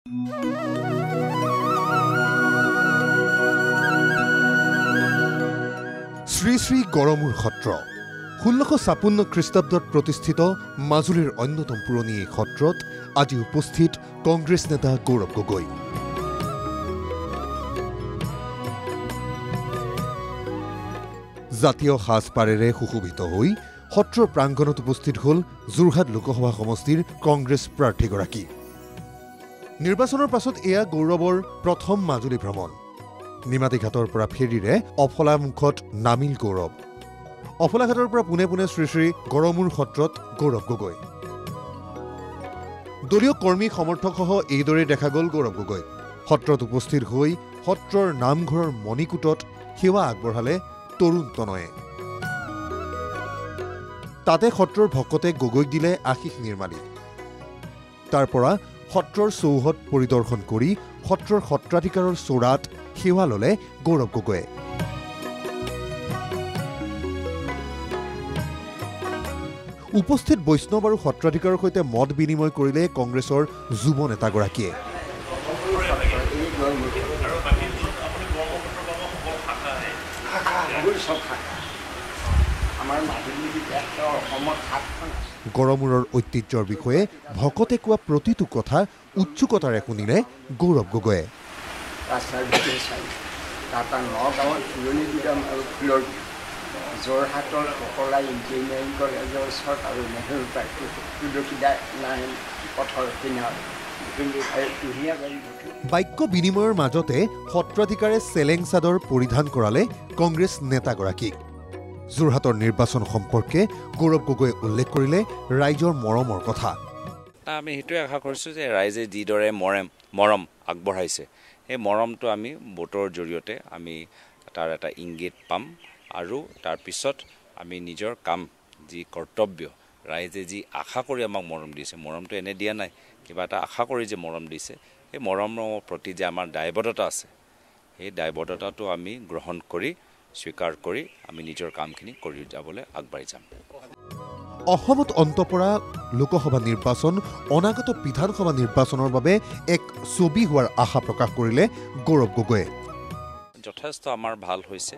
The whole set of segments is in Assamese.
শ্ৰী শ্ৰী গড়মূৰ সত্ৰ 1656 খ্ৰীষ্টাব্দত প্ৰতিষ্ঠিত মাজুলীৰ অন্যতম পুৰণি এই সত্ৰত আজি উপস্থিত কংগ্ৰেছ নেতা গৌৰৱ গগৈ। জাতীয় সাজপাৰেৰে সুশোভিত হৈ সত্ৰৰ প্ৰাংগণত উপস্থিত হ'ল যোৰহাট লোকসভা সমষ্টিৰ কংগ্ৰেছ প্ৰাৰ্থীগৰাকী। নিৰ্বাচনৰ পাছত এয়া গৌৰৱৰ প্ৰথম মাজুলী ভ্ৰমণ। নিমাতীঘাটৰ পৰা ফেৰীৰে অফলামুখত নামিল গৌৰৱ। অফলাঘাটৰ পৰা পোনে পোনে শ্ৰী শ্ৰী গড়মূৰ সত্ৰত গৌৰৱ গগৈ। দলীয় কৰ্মী সমৰ্থকসহ এইদৰে দেখা গ'ল গৌৰৱ গগৈ। সত্ৰত উপস্থিত হৈ সত্ৰৰ নামঘৰৰ মণিকূটত সেৱা আগবঢ়ালে তৰুণ তনয়ে। তাতে সত্ৰৰ ভকতে গগৈক দিলে আশীষ নিৰ্মালী। তাৰ পৰা সত্ৰৰ চৌহদ পৰিদৰ্শন কৰি সত্ৰৰ সত্ৰাধিকাৰৰ চৌৰাত সেৱা ল'লে গৌৰৱ গগৈয়ে। উপস্থিত বৈষ্ণৱ আৰু সত্ৰাধিকাৰৰ সৈতে মত বিনিময় কৰিলে কংগ্ৰেছৰ যুৱ নেতাগৰাকীয়ে। গড়মূৰৰ ঐতিহ্যৰ বিষয়ে ভকতে কোৱা প্ৰতিটো কথা উৎসুকতাৰে শুনিলে গৌৰৱ গগৈয়ে। যোৰহাটৰ ককলা ইঞ্জিনিয়াৰিং কলেজৰ ওচৰত আৰু নেহেৰু তুলসীদাস পথৰ কিনাৰত বাক্য বিনিময়ৰ মাজতে সত্ৰাধিকাৰে চেলেং চাদৰ পৰিধান কৰালে কংগ্ৰেছ নেতাগৰাকীক। যোৰহাটৰ নিৰ্বাচন সম্পৰ্কে গৌৰৱ গগৈয়ে উল্লেখ কৰিলে ৰাইজৰ মৰমৰ কথা। আমি সেইটোৱে আশা কৰিছোঁ যে ৰাইজে যিদৰে মৰম আগবঢ়াইছে সেই মৰমটো আমি ভোটৰ জৰিয়তে আমি তাৰ এটা ইংগিত পাম আৰু তাৰপিছত আমি নিজৰ কাম যি কৰ্তব্য ৰাইজে যি আশা কৰি আমাক মৰম দিছে, মৰমটো এনে দিয়া নাই, কিবা এটা আশা কৰি যে মৰম দিছে, সেই মৰমৰ প্ৰতি যে আমাৰ দায়বদ্ধতা আছে সেই দায়বদ্ধতাটো আমি গ্ৰহণ কৰি স্বীকাৰ কৰি আমি নিজৰ কামখিনি কৰি যাবলৈ আগবাঢ়ি যাম। অসমত অন্ত পৰা লোকসভা নিৰ্বাচন অনাগত বিধানসভা নিৰ্বাচনৰ বাবে এক ছবি হোৱাৰ আশা প্ৰকাশ কৰিলে গৌৰৱ গগৈয়ে। যথেষ্ট আমাৰ ভাল হৈছে,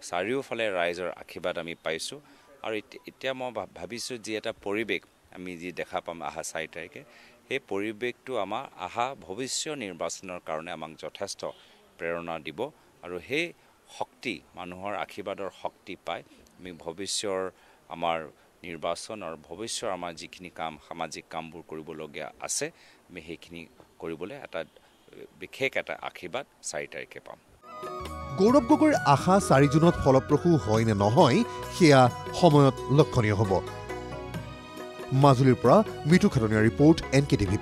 চাৰিওফালে ৰাইজৰ আশীৰ্বাদ আমি পাইছোঁ আৰু এতিয়া মই ভাবিছোঁ যি এটা পৰিৱেশ আমি যি দেখা পাম অহা 4 তাৰিখে, সেই পৰিৱেশটো আমাৰ অহা ভৱিষ্যত নিৰ্বাচনৰ কাৰণে আমাক যথেষ্ট প্ৰেৰণা দিব আৰু সেই শক্তি মানুহৰ আশীৰ্বাদৰ শক্তি পাই আমি ভৱিষ্যৰ আমাৰ নিৰ্বাচন আৰু ভৱিষ্যৰ আমাৰ যিখিনি কাম সামাজিক কামবোৰ কৰিবলগীয়া আছে আমি সেইখিনি কৰিবলৈ এটা বিশেষ এটা আশীৰ্বাদ 4 তাৰিখে পাম। গৌৰৱ গগৈৰ আশা 4 জুনত ফলপ্ৰসূ হয় নে নহয় সেয়া সময়ত লক্ষণীয় হ'ব। মাজুলীৰ পৰা মৃত্যু খাটনীয়া ৰিপৰ্ট NKTV+।